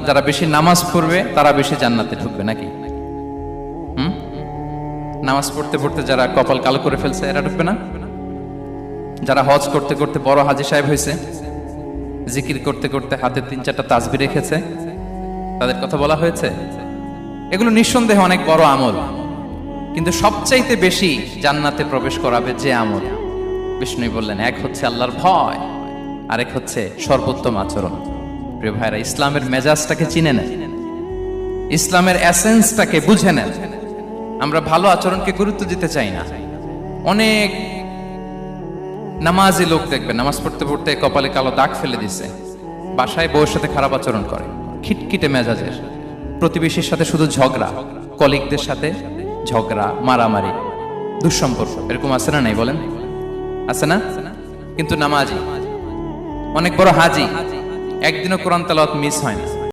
যারা বেশি নামাজ পড়বে তারা বেশি জান্নাতে ঢুকবে নাকি? নামাজ পড়তে পড়তে যারা কপাল কালো করে ফেলছে এরা ঢুকবে না? যারা হজ করতে করতে বড় হাজী সাহেব হয়েছে, জিকির করতে করতে হাতে 3-4টা তাসবিহ রেখেছে, তাদের কথা বলা হয়েছে। এগুলো নিঃসন্দেহে অনেক বড় আমল, কিন্তু সবচাইতে বেশি জান্নাতে প্রবেশ করাবে যে আমল, বিষ্ণু বললেন, এক হচ্ছে আল্লাহর ভয়, আরেক হচ্ছে সর্বোত্তম আচরণ। প্রিয় ভাইরা, ইসলামের মেজাজটাকে চিনে নেন, ইসলামের এসেন্সটাকে বুঝে নেন। আমরা ভালো আচরণকে গুরুত্ব দিতে চাই না। অনেক নামাজি লোক দেখবেন নামাজ পড়তে পড়তে কপালে কালো দাগ ফেলে দিছে, বাসায় বউয়ের সাথে খারাপ আচরণ করে, খিটখিটে মেজাজের, প্রতিবেশীর সাথে শুধু ঝগড়া, কলিগদের সাথে ঝগড়া, মারামারি, দুঃসম্পর্ক, এরকম আছে না নাই বলেন? আছে না? কিন্তু নামাজি, অনেক বড় হাজি, একদিনও কোরআন তেলাওয়াত মিস হয় না।